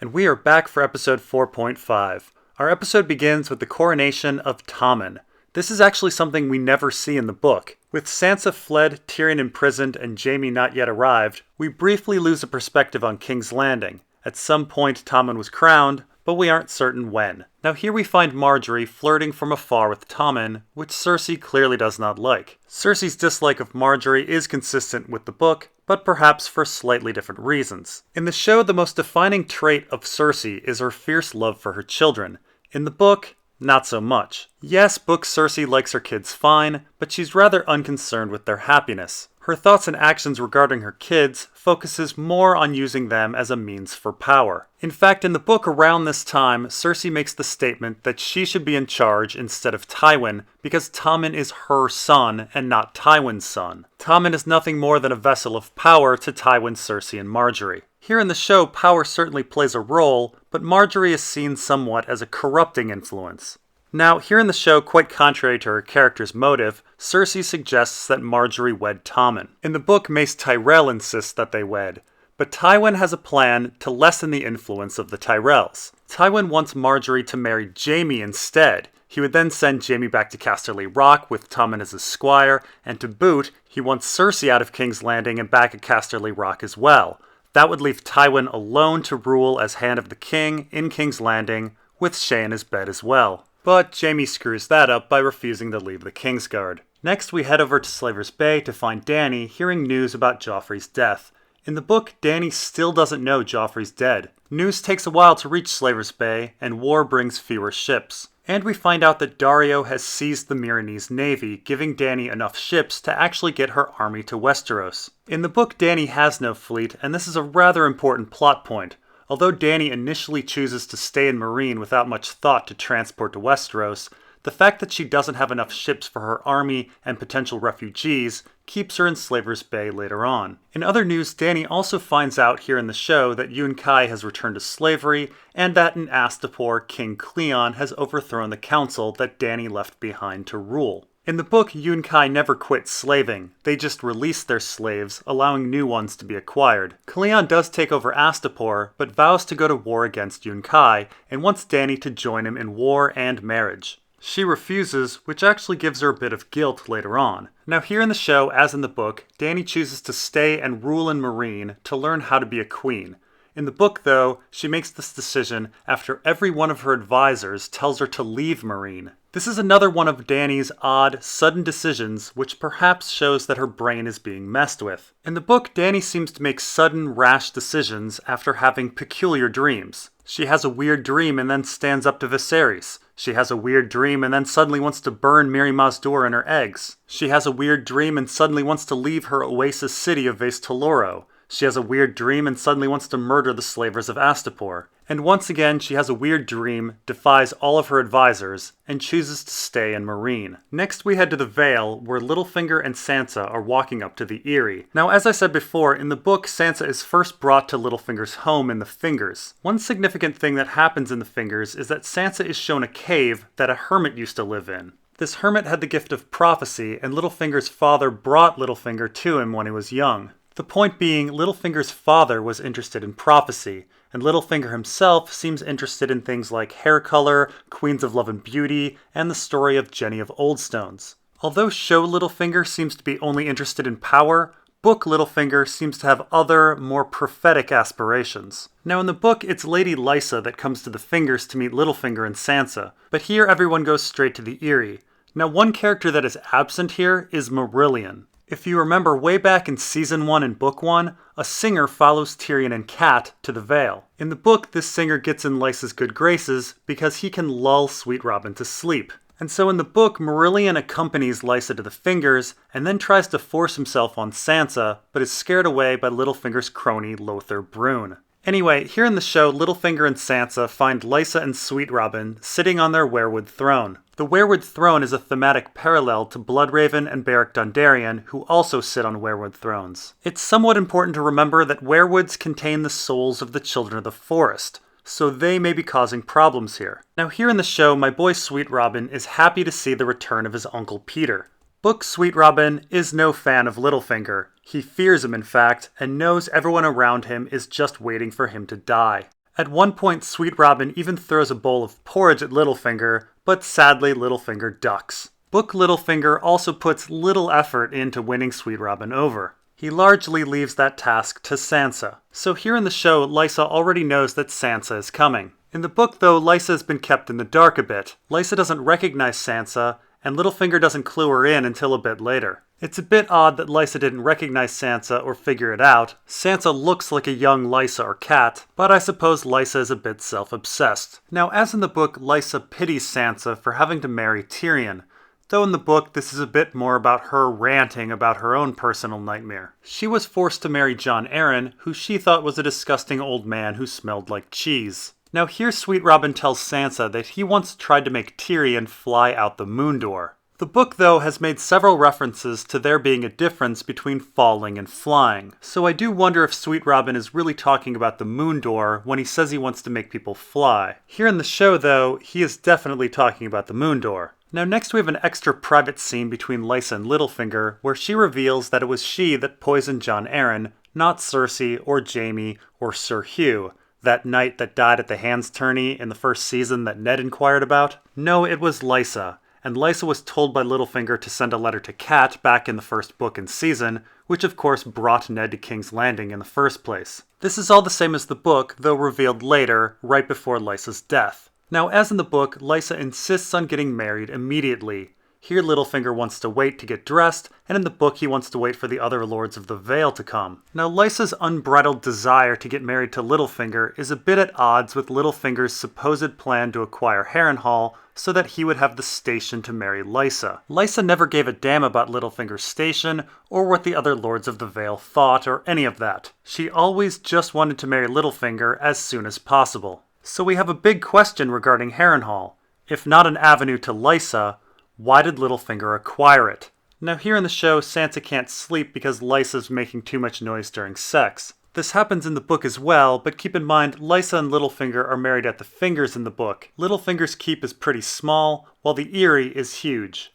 And we are back for episode 4.5. Our episode begins with the coronation of Tommen. This is actually something we never see in the book. With Sansa fled, Tyrion imprisoned, and Jaime not yet arrived, we briefly lose a perspective on King's Landing. At some point, Tommen was crowned, but we aren't certain when. Now here we find Margaery flirting from afar with Tommen, which Cersei clearly does not like. Cersei's dislike of Margaery is consistent with the book, but perhaps for slightly different reasons. In the show, the most defining trait of Cersei is her fierce love for her children. In the book, not so much. Yes, book Cersei likes her kids fine, but she's rather unconcerned with their happiness. Her thoughts and actions regarding her kids focuses more on using them as a means for power. In fact, in the book around this time, Cersei makes the statement that she should be in charge instead of Tywin because Tommen is her son and not Tywin's son. Tommen is nothing more than a vessel of power to Tywin, Cersei, and Margaery. Here in the show, power certainly plays a role, but Margaery is seen somewhat as a corrupting influence. Now, here in the show, quite contrary to her character's motive, Cersei suggests that Margaery wed Tommen. In the book, Mace Tyrell insists that they wed, but Tywin has a plan to lessen the influence of the Tyrells. Tywin wants Margaery to marry Jaime instead. He would then send Jaime back to Casterly Rock with Tommen as his squire, and to boot, he wants Cersei out of King's Landing and back at Casterly Rock as well. That would leave Tywin alone to rule as Hand of the King in King's Landing, with Shae in his bed as well. But Jaime screws that up by refusing to leave the Kingsguard. Next, we head over to Slaver's Bay to find Dany hearing news about Joffrey's death. In the book, Dany still doesn't know Joffrey's dead. News takes a while to reach Slaver's Bay, and war brings fewer ships. And we find out that Daario has seized the Meereenese navy, giving Dany enough ships to actually get her army to Westeros. In the book, Dany has no fleet, and this is a rather important plot point. Although Dany initially chooses to stay in Meereen without much thought to transport to Westeros, the fact that she doesn't have enough ships for her army and potential refugees keeps her in Slaver's Bay later on. In other news, Dany also finds out here in the show that Yunkai has returned to slavery, and that in Astapor, King Cleon has overthrown the council that Dany left behind to rule. In the book, Yunkai never quit slaving. They just released their slaves, allowing new ones to be acquired. Cleon does take over Astapor, but vows to go to war against Yunkai, and wants Dany to join him in war and marriage. She refuses, which actually gives her a bit of guilt later on. Now here in the show, as in the book, Dany chooses to stay and rule in Meereen to learn how to be a queen. In the book, though, she makes this decision after every one of her advisors tells her to leave Meereen. This is another one of Dany's odd, sudden decisions, which perhaps shows that her brain is being messed with. In the book, Dany seems to make sudden, rash decisions after having peculiar dreams. She has a weird dream and then stands up to Viserys. She has a weird dream and then suddenly wants to burn Mirri Maz Duur and her eggs. She has a weird dream and suddenly wants to leave her oasis city of Vaes Toloro. She has a weird dream and suddenly wants to murder the slavers of Astapor. And once again, she has a weird dream, defies all of her advisors, and chooses to stay in Meereen. Next, we head to the Vale, where Littlefinger and Sansa are walking up to the Eyrie. Now, as I said before, in the book, Sansa is first brought to Littlefinger's home in the Fingers. One significant thing that happens in the Fingers is that Sansa is shown a cave that a hermit used to live in. This hermit had the gift of prophecy, and Littlefinger's father brought Littlefinger to him when he was young. The point being, Littlefinger's father was interested in prophecy, and Littlefinger himself seems interested in things like hair color, Queens of Love and Beauty, and the story of Jenny of Oldstones. Although show Littlefinger seems to be only interested in power, book Littlefinger seems to have other, more prophetic aspirations. Now in the book, it's Lady Lysa that comes to the Fingers to meet Littlefinger and Sansa, but here everyone goes straight to the Eyrie. Now one character that is absent here is Marillion. If you remember way back in Season 1 and Book 1, a singer follows Tyrion and Cat to the Vale. In the book, this singer gets in Lysa's good graces because he can lull Sweet Robin to sleep. And so in the book, Marillion accompanies Lysa to the Fingers, and then tries to force himself on Sansa, but is scared away by Littlefinger's crony Lothar Brune. Anyway, here in the show, Littlefinger and Sansa find Lysa and Sweet Robin sitting on their weirwood throne. The weirwood throne is a thematic parallel to Bloodraven and Beric Dondarrion, who also sit on weirwood thrones. It's somewhat important to remember that weirwoods contain the souls of the children of the forest, so they may be causing problems here. Now here in the show, my boy Sweet Robin is happy to see the return of his Uncle Peter. Book Sweet Robin is no fan of Littlefinger. He fears him, in fact, and knows everyone around him is just waiting for him to die. At one point, Sweet Robin even throws a bowl of porridge at Littlefinger, but sadly Littlefinger ducks. Book Littlefinger also puts little effort into winning Sweet Robin over. He largely leaves that task to Sansa. So here in the show, Lysa already knows that Sansa is coming. In the book, though, Lysa has been kept in the dark a bit. Lysa doesn't recognize Sansa, and Littlefinger doesn't clue her in until a bit later. It's a bit odd that Lysa didn't recognize Sansa or figure it out. Sansa looks like a young Lysa or Cat, but I suppose Lysa is a bit self-obsessed. Now, as in the book, Lysa pities Sansa for having to marry Tyrion, though in the book this is a bit more about her ranting about her own personal nightmare. She was forced to marry Jon Arryn, who she thought was a disgusting old man who smelled like cheese. Now here Sweet Robin tells Sansa that he once tried to make Tyrion fly out the moon door. The book, though, has made several references to there being a difference between falling and flying, so I do wonder if Sweet Robin is really talking about the moon door when he says he wants to make people fly. Here in the show, though, he is definitely talking about the moon door. Now next we have an extra private scene between Lysa and Littlefinger, where she reveals that it was she that poisoned Jon Arryn, not Cersei or Jaime or Sir Hugh, that knight that died at the Hands Tourney in the first season that Ned inquired about. No, it was Lysa. And Lysa was told by Littlefinger to send a letter to Cat back in the first book and season, which of course brought Ned to King's Landing in the first place. This is all the same as the book, though revealed later, right before Lysa's death. Now, as in the book, Lysa insists on getting married immediately. Here Littlefinger wants to wait to get dressed, and in the book he wants to wait for the other Lords of the Vale to come. Now Lysa's unbridled desire to get married to Littlefinger is a bit at odds with Littlefinger's supposed plan to acquire Harrenhal so that he would have the station to marry Lysa. Lysa never gave a damn about Littlefinger's station, or what the other Lords of the Vale thought, or any of that. She always just wanted to marry Littlefinger as soon as possible. So we have a big question regarding Harrenhal. If not an avenue to Lysa, why did Littlefinger acquire it? Now here in the show, Sansa can't sleep because Lysa's making too much noise during sex. This happens in the book as well, but keep in mind, Lysa and Littlefinger are married at the Fingers in the book. Littlefinger's keep is pretty small, while the Eyrie is huge.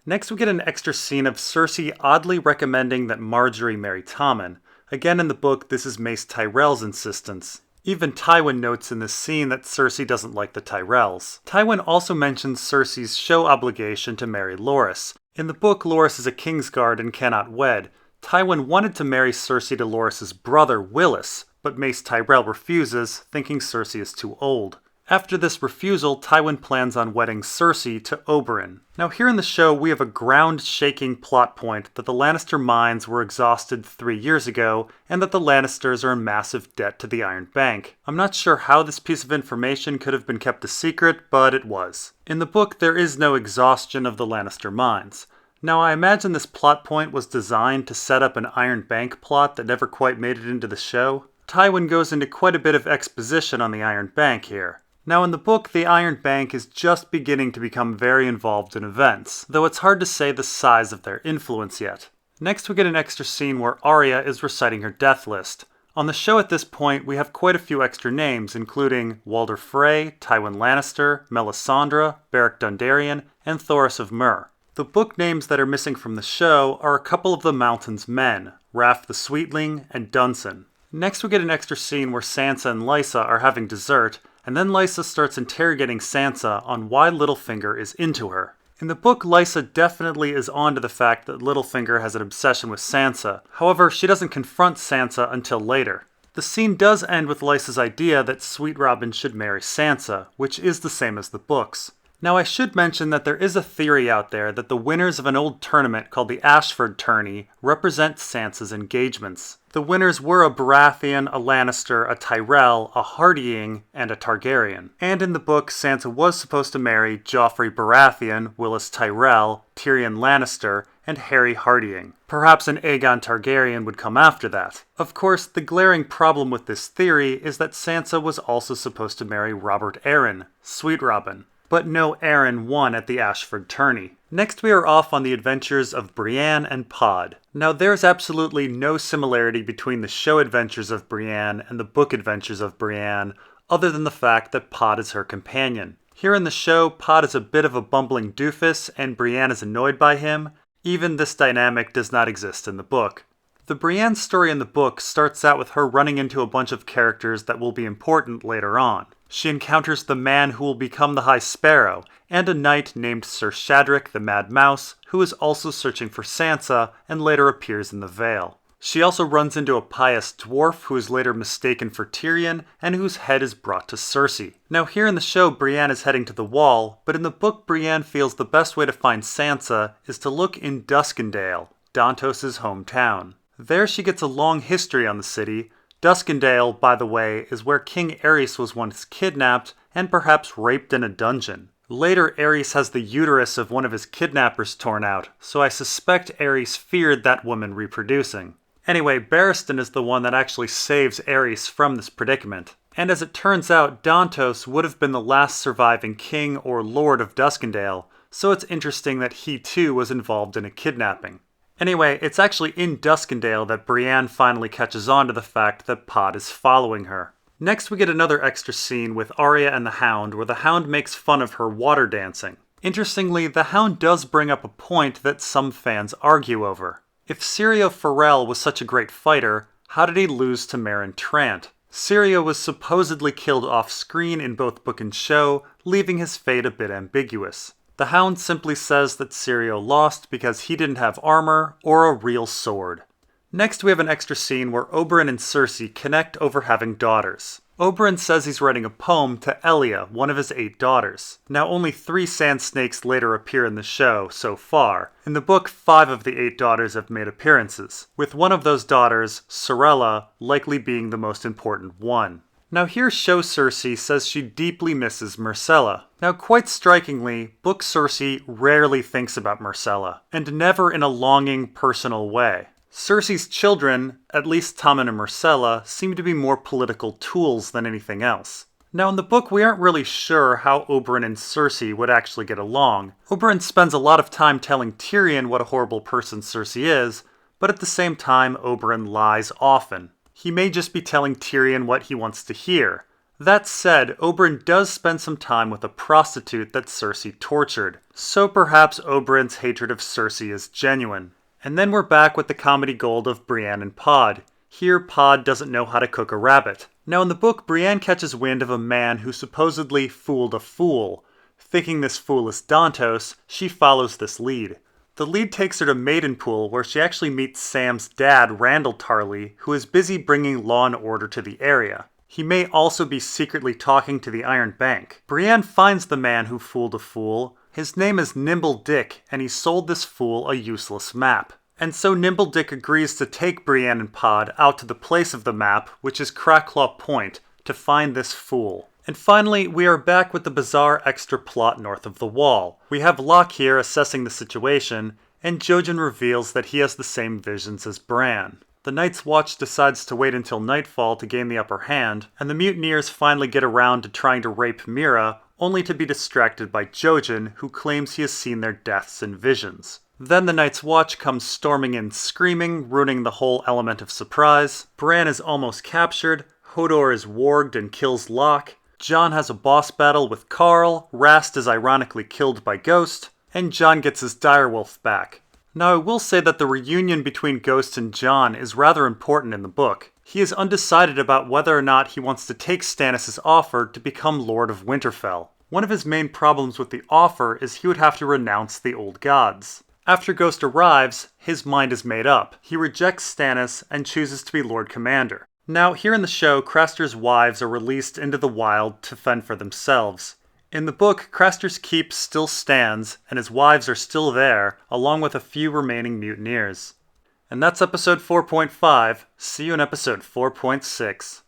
Next we get an extra scene of Cersei oddly recommending that Margaery marry Tommen. Again in the book, this is Mace Tyrell's insistence. Even Tywin notes in this scene that Cersei doesn't like the Tyrells. Tywin also mentions Cersei's show obligation to marry Loras. In the book, Loras is a Kingsguard and cannot wed. Tywin wanted to marry Cersei to Loras's brother, Willis, but Mace Tyrell refuses, thinking Cersei is too old. After this refusal, Tywin plans on wedding Cersei to Oberyn. Now here in the show, we have a ground-shaking plot point that the Lannister mines were exhausted 3 years ago, and that the Lannisters are in massive debt to the Iron Bank. I'm not sure how this piece of information could have been kept a secret, but it was. In the book, there is no exhaustion of the Lannister mines. Now I imagine this plot point was designed to set up an Iron Bank plot that never quite made it into the show. Tywin goes into quite a bit of exposition on the Iron Bank here. Now in the book, the Iron Bank is just beginning to become very involved in events, though it's hard to say the size of their influence yet. Next we get an extra scene where Arya is reciting her death list. On the show at this point, we have quite a few extra names, including Walder Frey, Tywin Lannister, Melisandre, Beric Dondarrion, and Thoros of Myr. The book names that are missing from the show are a couple of the Mountain's men, Raff the Sweetling and Dunsen. Next we get an extra scene where Sansa and Lysa are having dessert, and then Lysa starts interrogating Sansa on why Littlefinger is into her. In the book, Lysa definitely is onto the fact that Littlefinger has an obsession with Sansa. However, she doesn't confront Sansa until later. The scene does end with Lysa's idea that Sweet Robin should marry Sansa, which is the same as the books. Now I should mention that there is a theory out there that the winners of an old tournament called the Ashford Tourney represent Sansa's engagements. The winners were a Baratheon, a Lannister, a Tyrell, a Hardying, and a Targaryen. And in the book, Sansa was supposed to marry Joffrey Baratheon, Willis Tyrell, Tyrion Lannister, and Harry Hardying. Perhaps an Aegon Targaryen would come after that. Of course, the glaring problem with this theory is that Sansa was also supposed to marry Robert Arryn, Sweet Robin. But no Arryn won at the Ashford Tourney. Next we are off on the adventures of Brienne and Pod. Now there's absolutely no similarity between the show adventures of Brienne and the book adventures of Brienne, other than the fact that Pod is her companion. Here in the show, Pod is a bit of a bumbling doofus and Brienne is annoyed by him. Even this dynamic does not exist in the book. The The Brienne story in the book starts out with her running into a bunch of characters that will be important later on. She encounters the man who will become the High Sparrow, and a knight named Sir Shadrick the Mad Mouse, who is also searching for Sansa and later appears in the Vale. She also runs into a pious dwarf who is later mistaken for Tyrion and whose head is brought to Cersei. Now here in the show, Brienne is heading to the Wall, but in the book Brienne feels the best way to find Sansa is to look in Duskendale, Dantos' hometown. There she gets a long history on the city. Duskendale, by the way, is where King Aerys was once kidnapped and perhaps raped in a dungeon. Later, Aerys has the uterus of one of his kidnappers torn out, so I suspect Aerys feared that woman reproducing. Anyway, Barristan is the one that actually saves Aerys from this predicament. And as it turns out, Dantos would have been the last surviving king or lord of Duskendale, so it's interesting that he too was involved in a kidnapping. Anyway, it's actually in Duskendale that Brienne finally catches on to the fact that Pod is following her. Next we get another extra scene with Arya and the Hound where the Hound makes fun of her water dancing. Interestingly, the Hound does bring up a point that some fans argue over. If Syrio Forel was such a great fighter, how did he lose to Meryn Trant? Syrio was supposedly killed off-screen in both book and show, leaving his fate a bit ambiguous. The Hound simply says that Syrio lost because he didn't have armor or a real sword. Next we have an extra scene where Oberyn and Cersei connect over having daughters. Oberyn says he's writing a poem to Elia, one of his 8 daughters. Now only 3 sand snakes later appear in the show so far. In the book, 5 of the 8 daughters have made appearances, with one of those daughters, Sorella, likely being the most important one. Now here show Cersei says she deeply misses Myrcella. Now quite strikingly, book Cersei rarely thinks about Myrcella, and never in a longing, personal way. Cersei's children, at least Tommen and Myrcella, seem to be more political tools than anything else. Now in the book we aren't really sure how Oberyn and Cersei would actually get along. Oberyn spends a lot of time telling Tyrion what a horrible person Cersei is, but at the same time Oberyn lies often. He may just be telling Tyrion what he wants to hear. That said, Oberyn does spend some time with a prostitute that Cersei tortured, so perhaps Oberyn's hatred of Cersei is genuine. And then we're back with the comedy gold of Brienne and Pod. Here, Pod doesn't know how to cook a rabbit. Now in the book, Brienne catches wind of a man who supposedly fooled a fool. Thinking this fool is Dantos, she follows this lead. The lead takes her to Maidenpool, where she actually meets Sam's dad, Randall Tarley, who is busy bringing law and order to the area. He may also be secretly talking to the Iron Bank. Brienne finds the man who fooled a fool. His name is Nimble Dick, and he sold this fool a useless map. And so Nimble Dick agrees to take Brienne and Pod out to the place of the map, which is Cracklaw Point, to find this fool. And finally, we are back with the bizarre extra plot north of the Wall. We have Locke here assessing the situation, and Jojen reveals that he has the same visions as Bran. The Night's Watch decides to wait until nightfall to gain the upper hand, and the mutineers finally get around to trying to rape Meera, only to be distracted by Jojen, who claims he has seen their deaths in visions. Then the Night's Watch comes storming in screaming, ruining the whole element of surprise. Bran is almost captured, Hodor is warged and kills Locke, Jon has a boss battle with Carl, Rast is ironically killed by Ghost, and Jon gets his direwolf back. Now I will say that the reunion between Ghost and Jon is rather important in the book. He is undecided about whether or not he wants to take Stannis' offer to become Lord of Winterfell. One of his main problems with the offer is he would have to renounce the old gods. After Ghost arrives, his mind is made up. He rejects Stannis and chooses to be Lord Commander. Now, here in the show, Craster's wives are released into the wild to fend for themselves. In the book, Craster's keep still stands, and his wives are still there, along with a few remaining mutineers. And that's episode 4.5. See you in episode 4.6.